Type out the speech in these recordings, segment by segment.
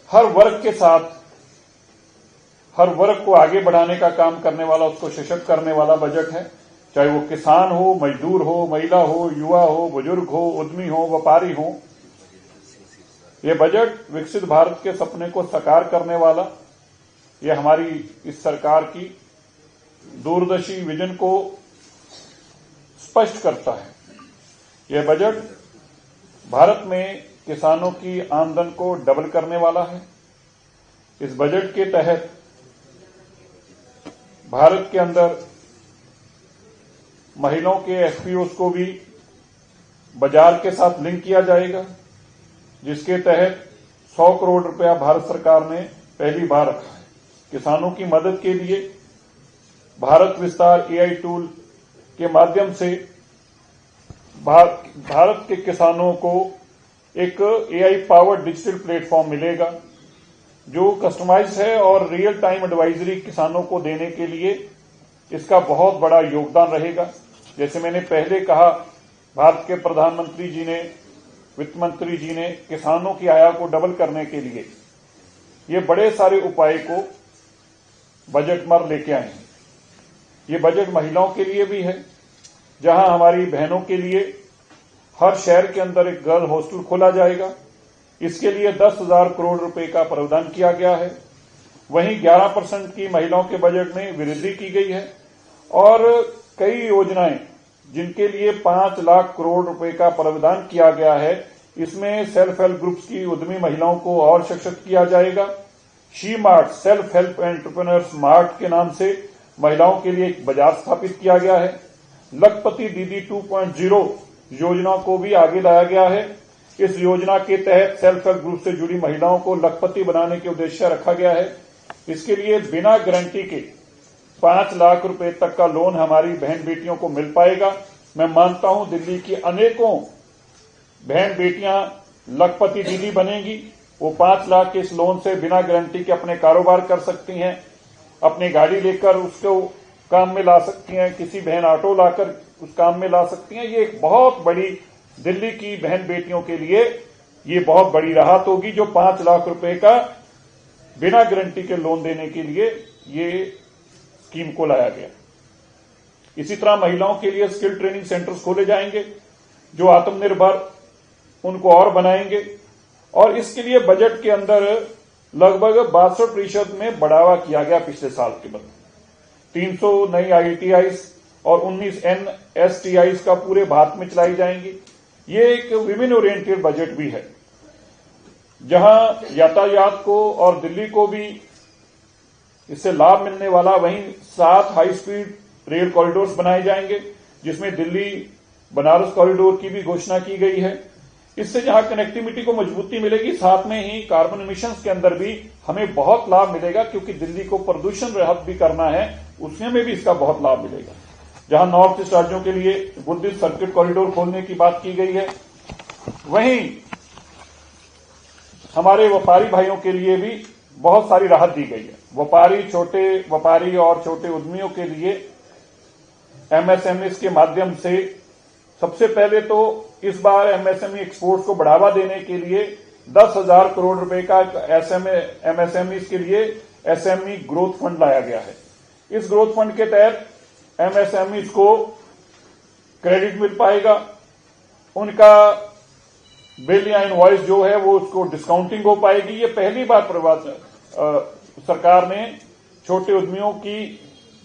हर वर्ग के साथ, हर वर्ग को आगे बढ़ाने का काम करने वाला, उसको सशक्त करने वाला बजट है। चाहे वो किसान हो, मजदूर हो, महिला हो, युवा हो, बुजुर्ग हो, उद्यमी हो, व्यापारी हो। ये बजट विकसित भारत के सपने को साकार करने वाला, ये हमारी इस सरकार की दूरदर्शी विजन को स्पष्ट करता है। यह बजट भारत में किसानों की आमदन को डबल करने वाला है। इस बजट के तहत भारत के अंदर महिलाओं के एफपीओस को भी बाजार के साथ लिंक किया जाएगा, जिसके तहत 100 करोड़ रुपया भारत सरकार ने पहली बार रखा है। किसानों की मदद के लिए भारत विस्तार एआई टूल के माध्यम से भारत के किसानों को एक एआई पावर्ड डिजिटल प्लेटफॉर्म मिलेगा, जो कस्टमाइज है और रियल टाइम एडवाइजरी किसानों को देने के लिए इसका बहुत बड़ा योगदान रहेगा। जैसे मैंने पहले कहा, भारत के प्रधानमंत्री जी ने, वित्त मंत्री जी ने किसानों की आय को डबल करने के लिए ये बड़े सारे उपाय को बजट में लेके आए हैं। ये बजट महिलाओं के लिए भी है, जहां हमारी बहनों के लिए हर शहर के अंदर एक गर्ल हॉस्टल खोला जाएगा। इसके लिए 10,000 करोड़ रुपए का प्रावधान किया गया है। वहीं 11% की महिलाओं के बजट में वृद्धि की गई है और कई योजनाएं जिनके लिए 5 लाख करोड़ रुपए का प्रावधान किया गया है, इसमें सेल्फ हेल्प ग्रुप्स की उद्यमी महिलाओं को और सशक्त किया जाएगा। She mart, self help entrepreneurs mart के नाम से महिलाओं के लिए एक बाजार स्थापित किया गया है। लखपति दीदी 2.0 योजना को भी आगे लाया गया है। इस योजना के तहत सेल्फ हेल्प ग्रुप से जुड़ी महिलाओं को लखपति बनाने के उद्देश्य रखा गया है। इसके लिए बिना गारंटी के 5 लाख रुपए तक का लोन हमारी बहन बेटियों को मिल पाएगा। मैं मानता हूं दिल्ली की अनेकों बहन बेटियां लखपति दीदी बनेंगी। वो 5 लाख के इस लोन से बिना गारंटी के अपने कारोबार कर सकती हैं, अपनी गाड़ी लेकर उसको काम में ला सकती हैं, किसी बहन ऑटो लाकर उस काम में ला सकती हैं। ये एक बहुत बड़ी दिल्ली की बहन बेटियों के लिए ये बहुत बड़ी राहत होगी, जो 5 लाख रुपए का बिना गारंटी के लोन देने के लिए ये स्कीम को लाया गया। इसी तरह महिलाओं के लिए स्किल ट्रेनिंग सेंटर्स खोले जाएंगे, जो आत्मनिर्भर उनको और बनाएंगे। और इसके लिए बजट के अंदर लगभग 62% में बढ़ावा किया गया पिछले साल के बाद। 300 नई आईटीआईज और 19 एनएसटीआईज का पूरे भारत में चलाई जाएंगी। ये एक विमेन ओरिएंटेड बजट भी है, जहां यातायात को और दिल्ली को भी इससे लाभ मिलने वाला। वहीं 7 हाई स्पीड रेल कॉरिडोर्स बनाए जाएंगे, जिसमें दिल्ली बनारस कॉरिडोर की भी घोषणा की गई है। इससे जहां कनेक्टिविटी को मजबूती मिलेगी, साथ में ही कार्बन इमिशंस के अंदर भी हमें बहुत लाभ मिलेगा, क्योंकि दिल्ली को प्रदूषण रहित भी करना है, उसमें भी इसका बहुत लाभ मिलेगा। जहां नॉर्थ ईस्ट राज्यों के लिए बुद्धिस्ट सर्किट कॉरिडोर खोलने की बात की गई है, वहीं हमारे व्यापारी भाइयों के लिए भी बहुत सारी राहत दी गई है। छोटे व्यापारी और छोटे उद्यमियों के लिए एमएसएमई के माध्यम से सबसे पहले तो इस बार एमएसएमई एक्सपोर्ट्स को बढ़ावा देने के लिए 10,000 करोड़ रुपए का एमएसएमई के लिए एसएमई ग्रोथ फंड लाया गया है। इस ग्रोथ फंड के तहत एमएसएमई को क्रेडिट मिल पाएगा, उनका बिल या इनवॉइस जो है वो उसको डिस्काउंटिंग हो पाएगी। ये पहली बार सरकार ने छोटे उद्यमियों की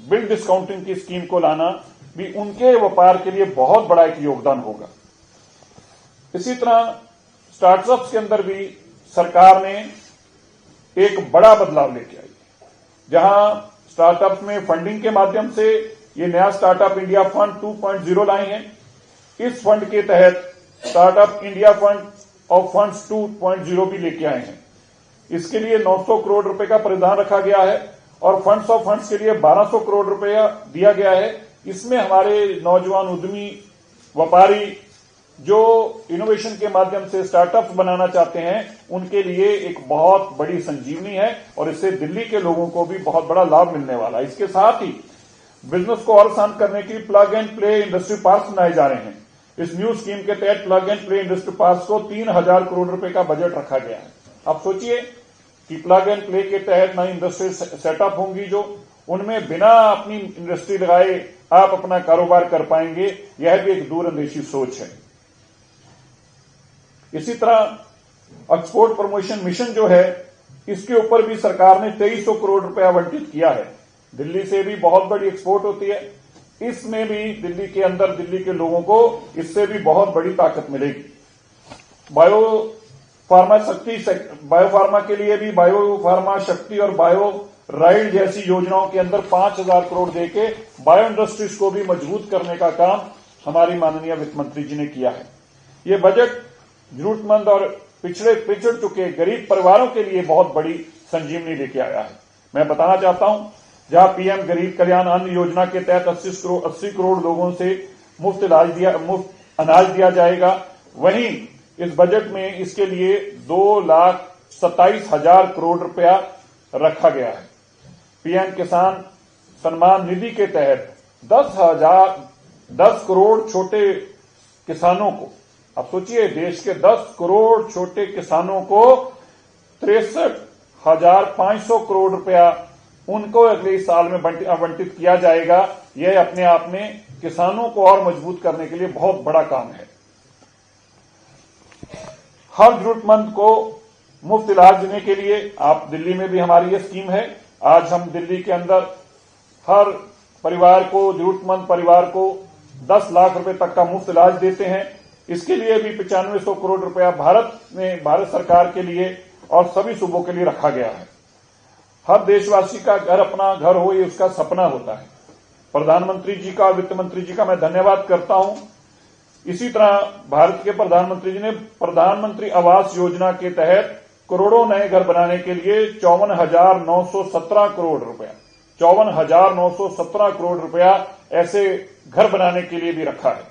बिल डिस्काउंटिंग की स्कीम को लाना भी उनके व्यापार के लिए बहुत बड़ा एक योगदान होगा। इसी तरह स्टार्टअप्स के अंदर भी सरकार ने एक बड़ा बदलाव लेके आई, जहां स्टार्टअप्स में फंडिंग के माध्यम से ये नया स्टार्टअप इंडिया फंड 2.0 लाए हैं। इस फंड के तहत स्टार्टअप इंडिया फंड और फंड्स 2.0 भी लेके आए हैं। इसके लिए 900 करोड़ रुपए का प्रावधान रखा गया है और फंड्स ऑफ फंड्स के लिए 1200 करोड़ रुपया दिया गया है। इसमें हमारे नौजवान उद्यमी व्यापारी जो इनोवेशन के माध्यम से स्टार्टअप्स बनाना चाहते हैं, उनके लिए एक बहुत बड़ी संजीवनी है और इससे दिल्ली के लोगों को भी बहुत बड़ा लाभ मिलने वाला है। इसके साथ ही बिजनेस को और आसान करने के लिए plug and play industry park बनाए जा रहे हैं। इस न्यू स्कीम के तहत plug and play industry park को 3,000 करोड़ रुपए का बजट रखा गया है। आप सोचिए कि प्लग एंड प्ले के तहत नई इंडस्ट्री सेटअप होंगी, जो उनमें बिना अपनी इंडस्ट्री लगाए आप अपना कारोबार कर पाएंगे। यह भी एक दूरंदेशी सोच है। इसी तरह एक्सपोर्ट प्रमोशन मिशन जो है, इसके ऊपर भी सरकार ने 2300 करोड़ रुपया आवंटित किया है। दिल्ली से भी बहुत बड़ी एक्सपोर्ट होती है, इसमें भी दिल्ली के अंदर दिल्ली के लोगों को इससे भी बहुत बड़ी ताकत मिलेगी। बायोफार्मा के लिए भी बायोफार्मा शक्ति और बायो राइड जैसी योजनाओं के अंदर 5000 करोड़ देके बायो इंडस्ट्रीज को भी मजबूत करने का काम हमारी माननीय वित्त मंत्री जी ने किया है। ये बजट जरूरतमंद और पिछड़ चुके गरीब परिवारों के लिए बहुत बड़ी संजीवनी लेके आया है। मैं बताना चाहता हूं, जहां पीएम गरीब कल्याण अन्न योजना के तहत 80 करोड़ लोगों से मुफ्त अनाज दिया जाएगा, वहीं इस बजट में इसके लिए 2,27,000 करोड़ रुपया रखा गया है। पीएम किसान सम्मान निधि के तहत 10 करोड़ छोटे किसानों को, अब सोचिए, देश के 10 करोड़ छोटे किसानों को 63,500 करोड़ रुपया उनको अगले साल में आवंटित किया जाएगा। यह अपने आप में किसानों को और मजबूत करने के लिए बहुत बड़ा काम है। हर जरूरतमंद को मुफ्त इलाज देने के लिए आप दिल्ली में भी हमारी यह स्कीम है। आज हम दिल्ली के अंदर हर परिवार को, जरूरतमंद परिवार को 10 लाख रुपए तक का मुफ्त इलाज देते हैं। इसके लिए भी 9500 करोड़ रुपया भारत सरकार के लिए और सभी सूबों के लिए रखा गया है। हर देशवासी का घर अपना घर हो, ये उसका सपना होता है। प्रधानमंत्री जी का और वित्त मंत्री जी का मैं धन्यवाद करता हूं। इसी तरह भारत के प्रधानमंत्री जी ने प्रधानमंत्री आवास योजना के तहत करोड़ों नए घर बनाने के लिए 54,917 करोड़ रुपया 54,917 करोड़ रुपया ऐसे घर बनाने के लिए भी रखा है।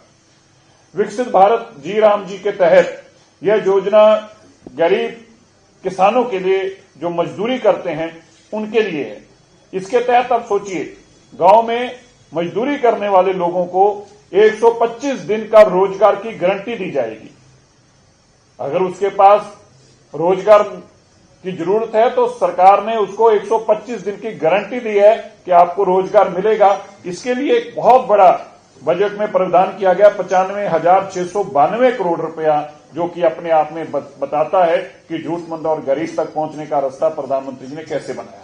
विकसित भारत जी राम जी के तहत यह योजना गरीब किसानों के लिए जो मजदूरी करते हैं उनके लिए है। इसके तहत अब सोचिए, गांव में मजदूरी करने वाले लोगों को 125 दिन का रोजगार की गारंटी दी जाएगी। अगर उसके पास रोजगार की जरूरत है तो सरकार ने उसको 125 दिन की गारंटी दी है कि आपको रोजगार मिलेगा। इसके लिए एक बहुत बड़ा बजट में प्रावधान किया गया 95,692 करोड़ रुपया, जो कि अपने आप में बताता है कि जरूरतमंद और गरीब तक पहुंचने का रास्ता प्रधानमंत्री जी ने कैसे बनाया है।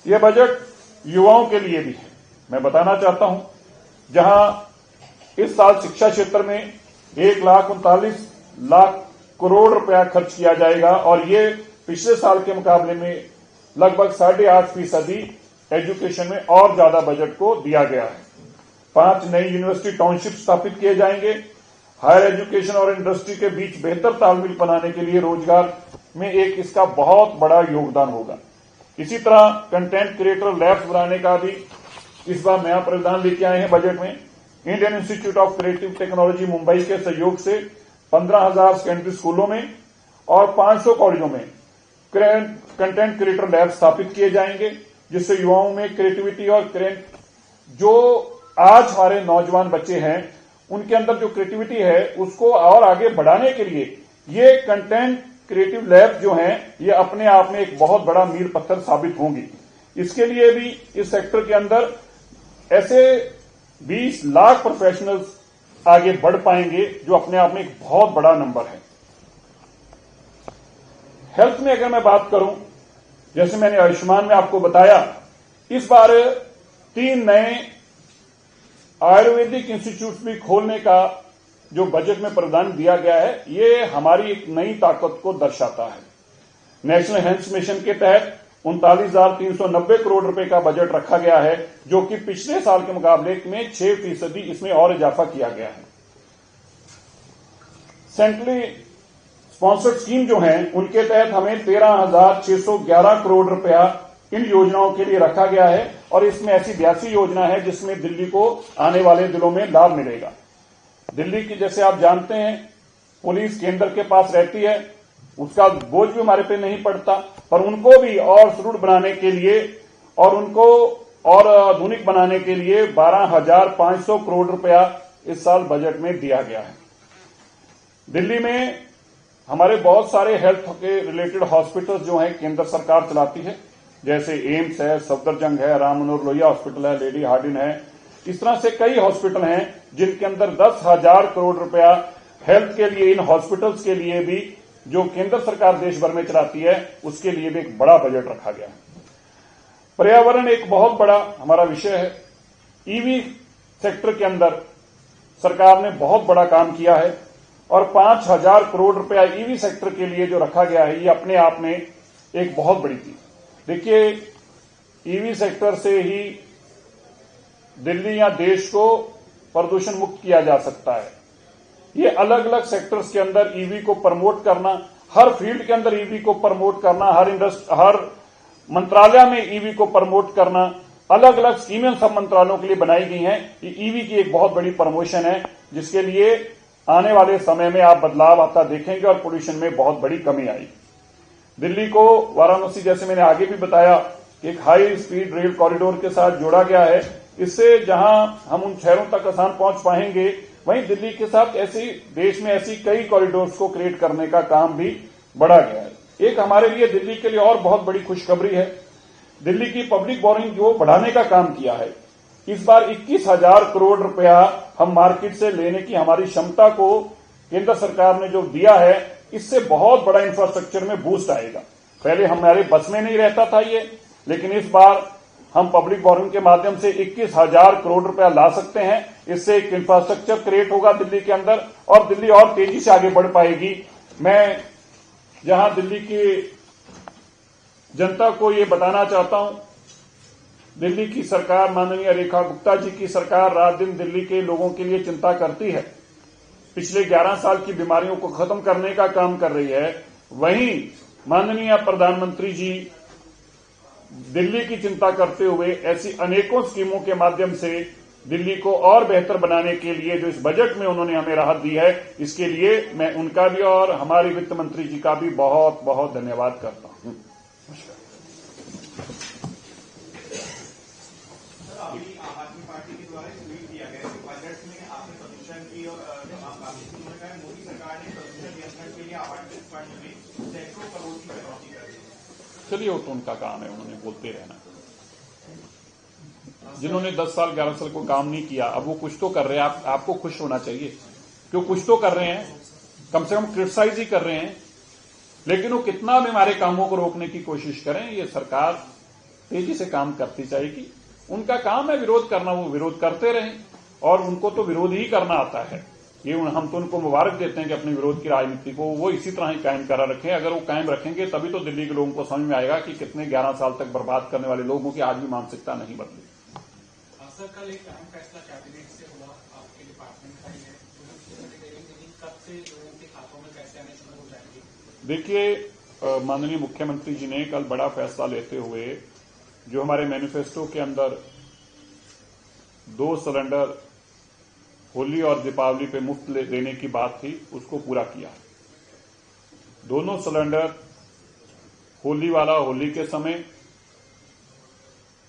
यह बजट युवाओं के लिए भी है। मैं बताना चाहता हूं, जहां इस साल शिक्षा क्षेत्र में 1,39,00,000 करोड़ रुपया खर्च किया जाएगा और ये पिछले साल के मुकाबले में लगभग 8.5% एजुकेशन में और ज्यादा बजट को दिया गया है। 5 नई यूनिवर्सिटी टाउनशिप स्थापित किए जाएंगे। हायर एजुकेशन और इंडस्ट्री के बीच बेहतर तालमेल बनाने के लिए रोजगार में एक इसका बहुत बड़ा योगदान होगा। इसी तरह कंटेंट क्रिएटर लैब्स बनाने का भी इस बार नया प्रावधान लेके आए हैं बजट में। Indian institute of creative technology Mumbai के सहयोग से 15,000 सेकेंडरी स्कूलों में और 500 कॉलेजों में कंटेंट क्रिएटर लैब स्थापित किए जाएंगे, जिससे युवाओं में क्रिएटिविटी और जो आज हमारे नौजवान बच्चे हैं उनके अंदर जो क्रिएटिविटी है उसको और आगे बढ़ाने के लिए ये कंटेंट क्रिएटिव लैब जो हैं ये अपने आप में एक बहुत बड़ा मील पत्थर साबित होंगी। इसके लिए भी इस सेक्टर के अंदर ऐसे 20 लाख प्रोफेशनल्स आगे बढ़ पाएंगे, जो अपने आप में एक बहुत बड़ा नंबर है। हेल्थ में अगर मैं बात करूं, जैसे मैंने आयुष्मान में आपको बताया, इस बार 3 नए आयुर्वेदिक इंस्टीट्यूट भी खोलने का जो बजट में प्रावधान दिया गया है, ये हमारी एक नई ताकत को दर्शाता है। नेशनल हेल्थ मिशन के तहत 39,390 करोड़ रुपए का बजट रखा गया है, जो कि पिछले साल के मुकाबले में 6% इसमें और इजाफा किया गया है। सेंट्रली स्पॉन्सर्ड स्कीम जो है उनके तहत हमें 13,611 करोड़ रुपया इन योजनाओं के लिए रखा गया है और इसमें ऐसी 82 योजना है जिसमें दिल्ली को आने वाले दिनों में लाभ मिलेगा। दिल्ली की, जैसे आप जानते हैं, पुलिस केंद्र के पास रहती है, उसका बोझ भी हमारे पे नहीं पड़ता, पर उनको भी और सुदृढ़ बनाने के लिए और उनको और आधुनिक बनाने के लिए 12,500 करोड़ रुपया इस साल बजट में दिया गया है। दिल्ली में हमारे बहुत सारे हेल्थ के रिलेटेड हॉस्पिटल्स जो हैं केंद्र सरकार चलाती है, जैसे एम्स है, सफदरजंग है, राम मनोहर लोहिया हॉस्पिटल है, लेडी हार्डिन है। इस तरह से कई हॉस्पिटल हैं जिनके अंदर 10,000 करोड़ रुपया हेल्थ के लिए, इन हॉस्पिटल्स के लिए भी जो केंद्र सरकार देश भर में चलाती है उसके लिए भी एक बड़ा बजट रखा गया है। पर्यावरण एक बहुत बड़ा हमारा विषय है। ईवी सेक्टर के अंदर सरकार ने बहुत बड़ा काम किया है और 5,000 करोड़ रुपया ईवी सेक्टर के लिए जो रखा गया है, ये अपने आप में एक बहुत बड़ी चीज। देखिए, ईवी सेक्टर से ही दिल्ली या देश को प्रदूषण मुक्त किया जा सकता है। ये अलग अलग सेक्टर्स के अंदर ईवी को प्रमोट करना, हर फील्ड के अंदर ईवी को प्रमोट करना, हर मंत्रालय में ईवी को प्रमोट करना, अलग अलग स्कीमें सब मंत्रालयों के लिए बनाई गई हैं। ये ईवी की एक बहुत बड़ी प्रमोशन है जिसके लिए आने वाले समय में आप बदलाव आता देखेंगे और पोल्यूशन में बहुत बड़ी कमी आएगी। दिल्ली को वाराणसी, जैसे मैंने आगे भी बताया, एक हाई स्पीड रेल कॉरिडोर के साथ जोड़ा गया है। इससे जहां हम उन शहरों तक आसान पहुंच पाएंगे, वहीं दिल्ली के साथ ऐसी देश में ऐसी कई कॉरिडोर्स को क्रिएट करने का काम भी बढ़ा गया है। एक हमारे लिए, दिल्ली के लिए और बहुत बड़ी खुशखबरी है, दिल्ली की पब्लिक बोरिंग जो बढ़ाने का काम किया है। इस बार 21,000 करोड़ रुपया हम मार्केट से लेने की हमारी क्षमता को केंद्र सरकार ने जो दिया है, इससे बहुत बड़ा इंफ्रास्ट्रक्चर में बूस्ट आएगा। पहले हमारे बस में नहीं रहता था ये, लेकिन इस बार हम पब्लिक बोरिंग के माध्यम से 21,000 करोड़ रुपया ला सकते हैं। इससे एक इंफ्रास्ट्रक्चर क्रिएट होगा दिल्ली के अंदर और दिल्ली और तेजी से आगे बढ़ पाएगी। मैं जहां दिल्ली की जनता को ये बताना चाहता हूं, दिल्ली की सरकार, माननीय रेखा गुप्ता जी की सरकार रात दिन दिल्ली के लोगों के लिए चिंता करती है, पिछले 11 साल की बीमारियों को खत्म करने का काम कर रही है। वहीं माननीय प्रधानमंत्री जी दिल्ली की चिंता करते हुए ऐसी अनेकों स्कीमों के माध्यम से दिल्ली को और बेहतर बनाने के लिए जो इस बजट में उन्होंने हमें राहत दी है, इसके लिए मैं उनका भी और हमारे वित्त मंत्री जी का भी बहुत बहुत धन्यवाद करता हूं। अभी आम आदमी पार्टी के द्वारा ट्वीट किया गया कि बजट में आपने प्रदूषण की और मोदी सरकार ने प्रदूषण नियंत्रण के लिए आवंटित फंड में सैकड़ों करोड़ की कटौती कर दी। चलिए, वो तो उनका काम है, उन्होंने बोलते रहना। जिन्होंने 10 साल 11 साल को काम नहीं किया, अब वो कुछ तो कर रहे हैं। आपको खुश होना चाहिए क्यों कुछ तो कर रहे हैं, कम से कम क्रिटिसाइज ही कर रहे हैं। लेकिन वो कितना भी हमारे कामों को रोकने की कोशिश करें, ये सरकार तेजी से काम करती जाएगी। उनका काम है विरोध करना, वो विरोध करते रहें और उनको तो विरोध ही करना आता है। ये हम तो उनको मुबारक देते हैं कि अपने विरोध की राजनीति को वो इसी तरह ही कायम करा रखें। अगर वो कायम रखेंगे तभी तो दिल्ली के लोगों को समझ में आएगा कि कितने 11 साल तक बर्बाद करने वाले लोगों की आज भी मानसिकता नहीं बदली। सर, कल एक अहम फैसला कैबिनेट से हुआ, आपके डिपार्टमेंट का ही है, कब से लोगों के खातों में पैसे आने शुरू हो जाएंगे? देखिए, माननीय मुख्यमंत्री जी ने कल बड़ा फैसला लेते हुए जो हमारे मैनिफेस्टो के अंदर 2 सिलेंडर होली और दीपावली पे मुफ्त देने की बात थी, उसको पूरा किया। दोनों सिलेंडर, होली वाला होली के समय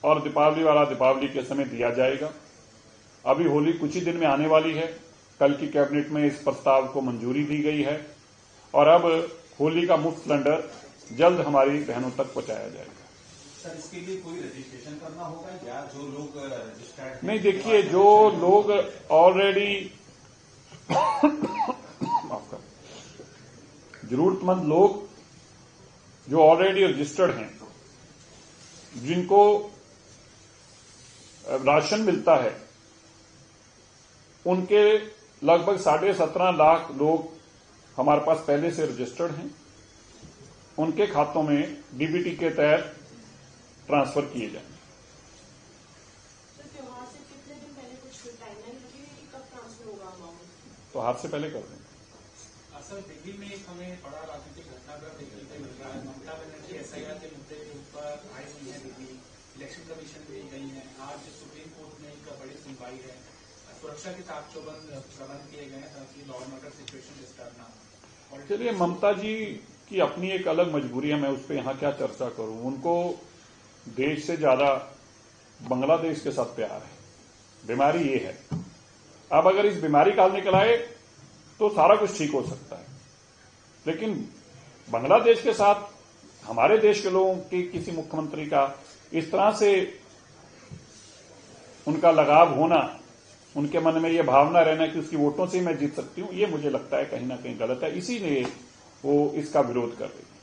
और दीपावली वाला दीपावली के समय दिया जाएगा। अभी होली कुछ ही दिन में आने वाली है। कल की कैबिनेट में इस प्रस्ताव को मंजूरी दी गई है और अब होली का मुफ्त सिलेंडर जल्द हमारी बहनों तक पहुंचाया जाएगा। सर, इसके लिए कोई रजिस्ट्रेशन करना होगा या जो लोग रजिस्टर्ड? नहीं, देखिए, जो लोग ऑलरेडी जरूरतमंद लोग जो ऑलरेडी रजिस्टर्ड हैं, जिनको राशन मिलता है, उनके लगभग 17.5 लाख लोग हमारे पास पहले से रजिस्टर्ड हैं। उनके खातों में डीबीटी के तहत ट्रांसफर किए जाएंगे। त्योहार से कितने दिन पहले कुछ टाइमलाइन रखी है कि कब ट्रांसफर होगा अमाउंट? तो हाथ से पहले कर देंगे। सर, दिल्ली में एक हमें बड़ा राजनीतिक घटनाक्रम देखने को मिल रहा है। ममता बनर्जी एसआईआर के मुद्दे के ऊपर आई हुई है दिल्ली, इलेक्शन कमीशन भी गई है। आज सुप्रीम कोर्ट में एक बड़ी सुनवाई है। सुरक्षा के साथ प्रबंध किए गए हैं ताकि law and order situation disturb ना हो। चलिए, ममता जी की अपनी एक अलग मजबूरी है, मैं उस पर यहां क्या चर्चा करूं। उनको देश से ज्यादा बांग्लादेश के साथ प्यार है। बीमारी ये है। अब अगर इस बीमारी का हल निकल आए तो सारा कुछ ठीक हो सकता है। लेकिन बांग्लादेश के साथ हमारे देश के लोगों के किसी मुख्यमंत्री का इस तरह से उनका लगाव होना, उनके मन में यह भावना रहना कि उसकी वोटों से मैं जीत सकती हूं, ये मुझे लगता है कहीं ना कहीं गलत है। इसीलिए वो इसका विरोध कर रही है।